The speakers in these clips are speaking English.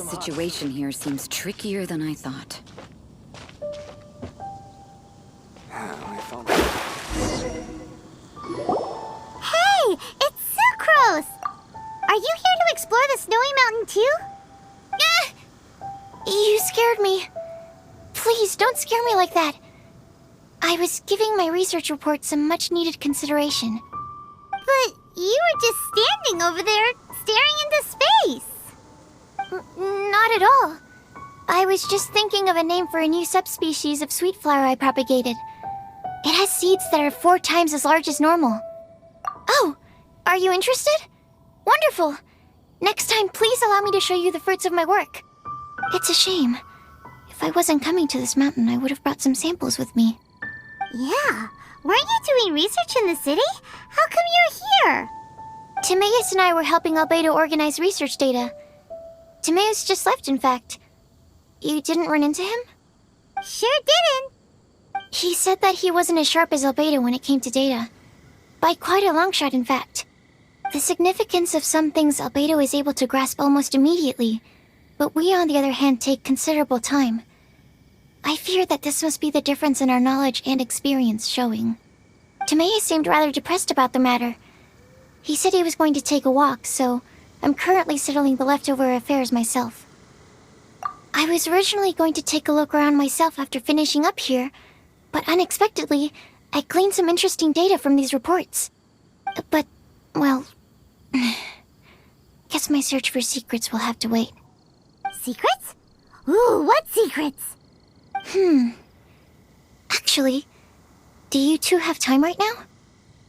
situation here seems trickier than I thought. Hey! It's Sucrose! Are you here to explore the snowy mountain too? You scared me. Please, don't scare me like that. I was giving my research report some much-needed consideration. But you were just standing over there, staring into space. Not at all. I was just thinking of a name for a new subspecies of sweet flower I propagated. It has seeds that are 4 times as large as normal. Oh, are you interested? Wonderful. Next time, please allow me to show you the fruits of my work. It's a shame. If I wasn't coming to this mountain, I would have brought some samples with me. Yeah. Weren't you doing research in the city? How come you're here? Timaeus and I were helping Albedo organize research data. Timaeus just left, in fact. You didn't run into him? Sure didn't. He said that he wasn't as sharp as Albedo when it came to data. By quite a long shot, in fact. The significance of some things Albedo is able to grasp almost immediately, but we, on the other hand, take considerable time. I fear that this must be the difference in our knowledge and experience showing. Timaeus seemed rather depressed about the matter. He said he was going to take a walk, so I'm currently settling the leftover affairs myself. I was originally going to take a look around myself after finishing up here, but unexpectedly, I gleaned some interesting data from these reports. But, well, guess my search for secrets will have to wait. Secrets? Ooh, what secrets? Actually, do you two have time right now?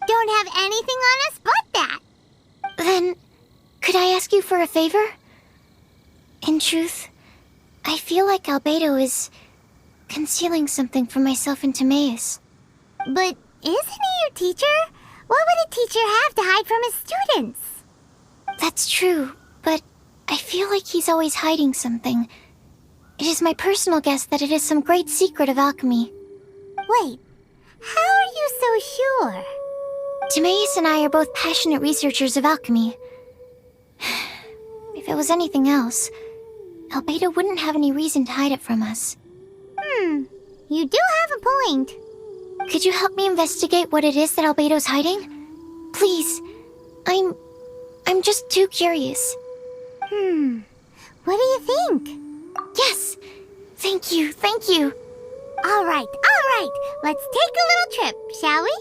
Don't have anything on us but that. Then, could I ask you for a favor? In truth, I feel like Albedo is concealing something from myself and Timaeus. But isn't he your teacher? What would a teacher have to hide from his students? That's true, but I feel like he's always hiding something. It is my personal guess that it is some great secret of alchemy. Wait, how are you so sure? Timaeus and I are both passionate researchers of alchemy. If it was anything else, Albedo wouldn't have any reason to hide it from us. You do have a point. Could you help me investigate what it is that Albedo's hiding? Please, I'm just too curious. What do you think? Yes! Thank you, thank you! Alright, let's take a little trip, shall we?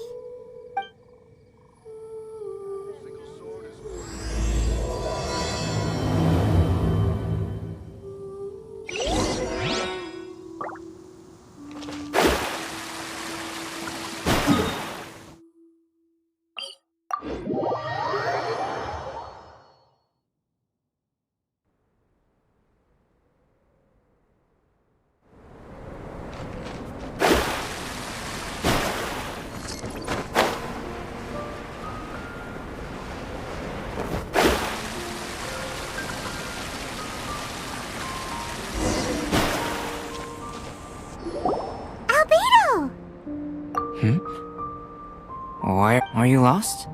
Why are you lost?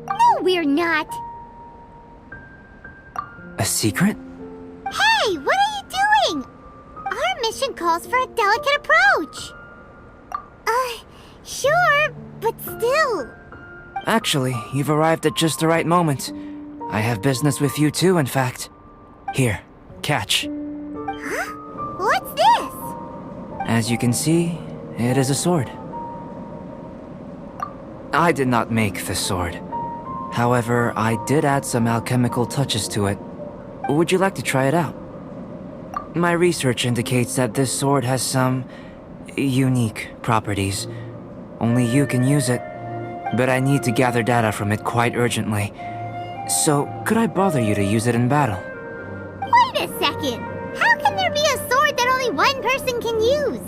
No, we're not. A secret? Hey, what are you doing? Our mission calls for a delicate approach. Sure, but still. Actually, you've arrived at just the right moment. I have business with you too, in fact. Here, catch. Huh? What's this? As you can see, it is a sword. I did not make the sword. However, I did add some alchemical touches to it. Would you like to try it out? My research indicates that this sword has some unique properties. Only you can use it, but I need to gather data from it quite urgently. So, could I bother you to use it in battle? Wait a second! How can there be a sword that only one person can use?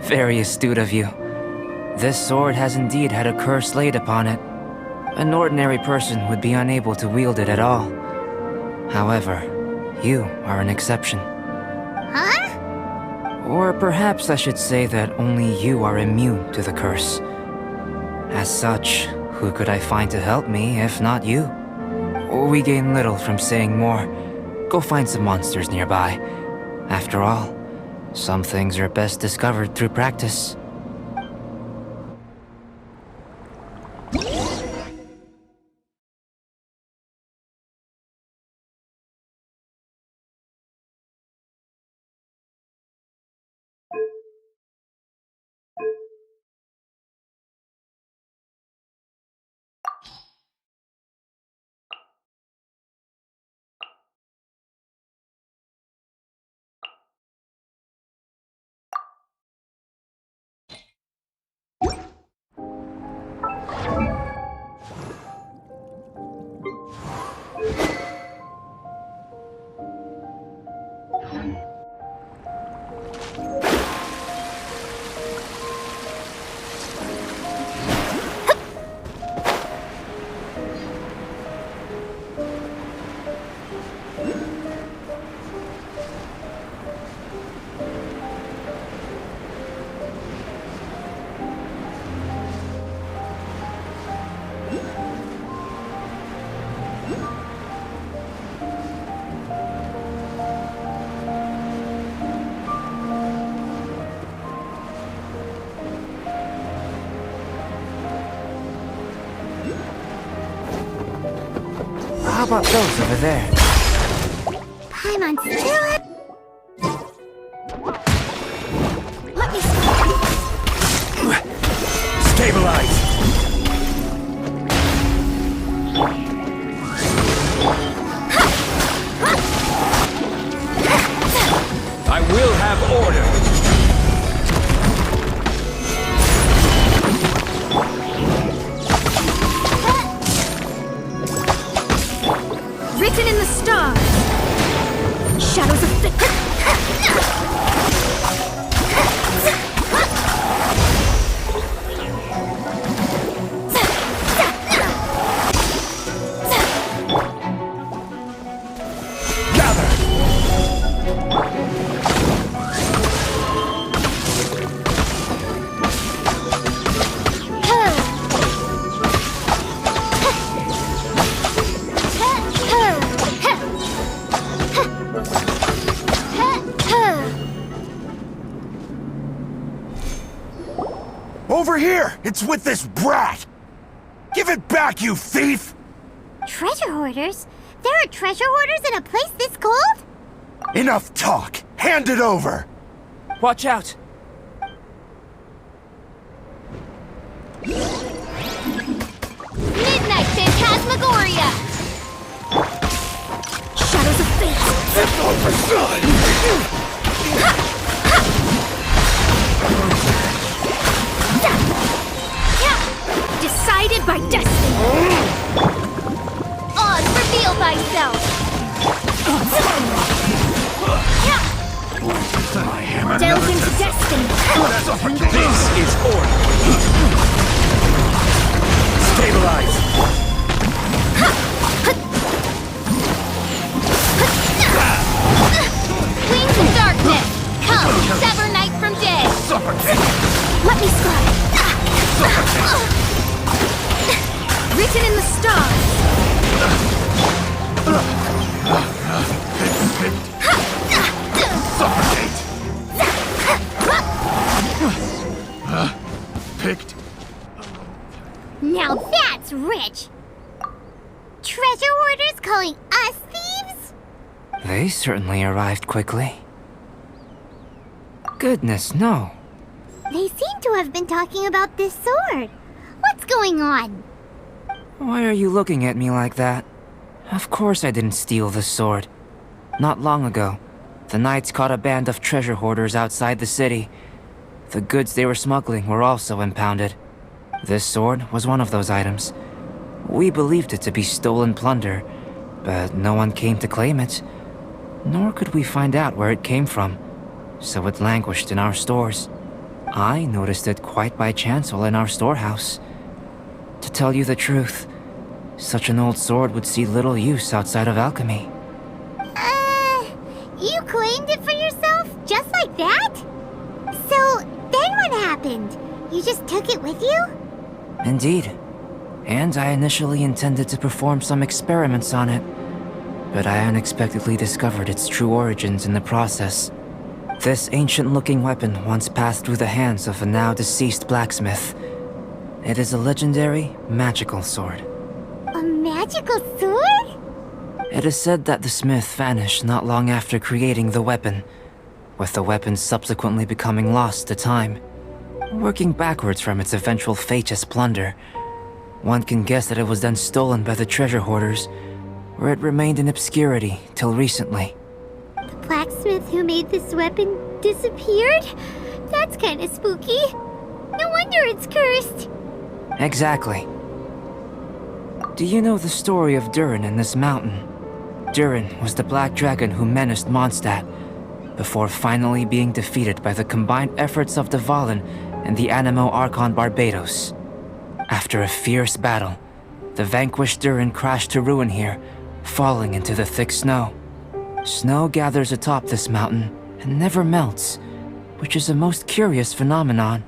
Very astute of you. This sword has indeed had a curse laid upon it. An ordinary person would be unable to wield it at all. However, you are an exception. Huh? Or perhaps I should say that only you are immune to the curse. As such, who could I find to help me if not you? We gain little from saying more. Go find some monsters nearby. After all, some things are best discovered through practice. How about those over there? Paimon still... Let me... Stabilize! I will have order! Written in the stars! Shadows of the... Over here! It's with this brat! Give it back, you thief! Treasure hoarders? There are treasure hoarders in a place this cold? Enough talk! Hand it over! Watch out! Midnight Phantasmagoria! Shadows of fate! It's over, Decided by destiny! Oz, reveal thyself! My hammer Delve never into destiny! This is order! Stabilize! Wings of darkness! Come, sever night from day! Suffocate! Let me scribe! Suffocate! Written in the stars! Suffocate! Picked. Now that's rich! Treasure hoarders calling us thieves? They certainly arrived quickly. Goodness, no. They seem to have been talking about this sword. What's going on? Why are you looking at me like that? Of course I didn't steal the sword. Not long ago, the Knights caught a band of treasure hoarders outside the city. The goods they were smuggling were also impounded. This sword was one of those items. We believed it to be stolen plunder, but no one came to claim it. Nor could we find out where it came from, so it languished in our stores. I noticed it quite by chance while in our storehouse. To tell you the truth, such an old sword would see little use outside of alchemy. You claimed it for yourself? Just like that? happened? You just took it with you? Indeed. And I initially intended to perform some experiments on it, but I unexpectedly discovered its true origins in the process. This ancient-looking weapon once passed through the hands of a now-deceased blacksmith. It is a legendary, magical sword. A magical sword? It is said that the smith vanished not long after creating the weapon, with the weapon subsequently becoming lost to time. Working backwards from its eventual fate as plunder, one can guess that it was then stolen by the treasure hoarders, where it remained in obscurity till recently. The blacksmith who made this weapon disappeared? That's kinda spooky. No wonder it's cursed. Exactly. Do you know the story of Durin in this mountain? Durin was the black dragon who menaced Mondstadt, before finally being defeated by the combined efforts of the Valen and the Animo Archon Barbados. After a fierce battle, the vanquished Durin crashed to ruin here, falling into the thick snow. Snow gathers atop this mountain and never melts, which is a most curious phenomenon.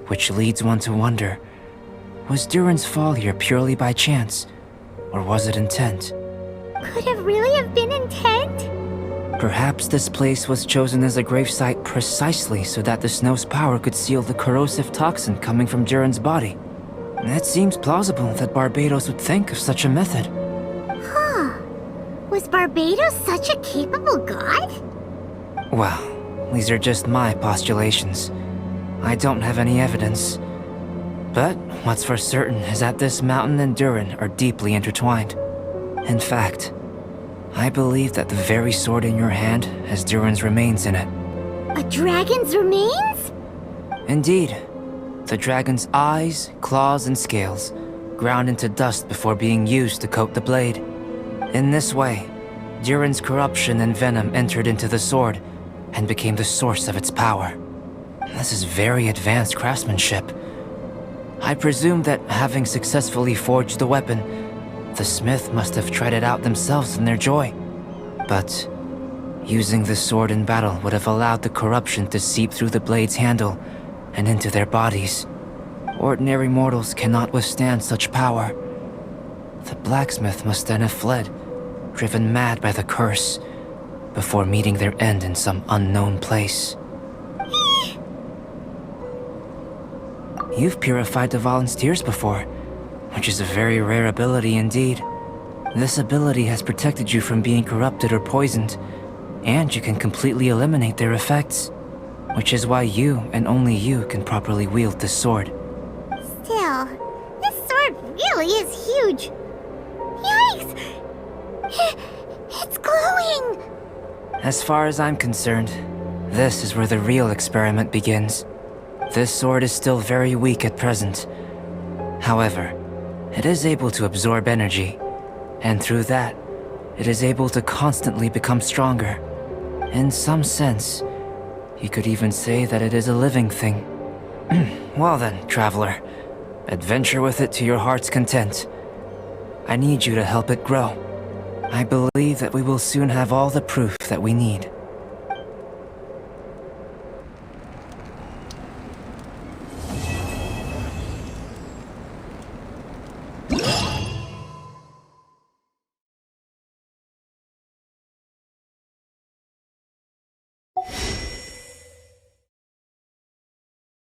Which leads one to wonder, was Durin's fall here purely by chance, or was it intent? Could it really have been intent? Perhaps this place was chosen as a gravesite precisely so that the snow's power could seal the corrosive toxin coming from Durin's body. It seems plausible that Barbados would think of such a method. Huh. Was Barbados such a capable god? Well, these are just my postulations. I don't have any evidence. But what's for certain is that this mountain and Durin are deeply intertwined. In fact, I believe that the very sword in your hand has Durin's remains in it. A dragon's remains? Indeed. The dragon's eyes, claws, and scales ground into dust before being used to coat the blade. In this way, Durin's corruption and venom entered into the sword and became the source of its power. This is very advanced craftsmanship. I presume that having successfully forged the weapon, the smith must have tried it out themselves in their joy. But using the sword in battle would have allowed the corruption to seep through the blade's handle and into their bodies. Ordinary mortals cannot withstand such power. The blacksmith must then have fled, driven mad by the curse, before meeting their end in some unknown place. You've purified the volunteers before, which is a very rare ability indeed. This ability has protected you from being corrupted or poisoned, and you can completely eliminate their effects, which is why you and only you can properly wield this sword. Still, this sword really is huge. Yikes! It's glowing! As far as I'm concerned, this is where the real experiment begins. This sword is still very weak at present. However, it is able to absorb energy, and through that, it is able to constantly become stronger. In some sense, you could even say that it is a living thing. Well then, traveler, adventure with it to your heart's content. I need you to help it grow. I believe that we will soon have all the proof that we need.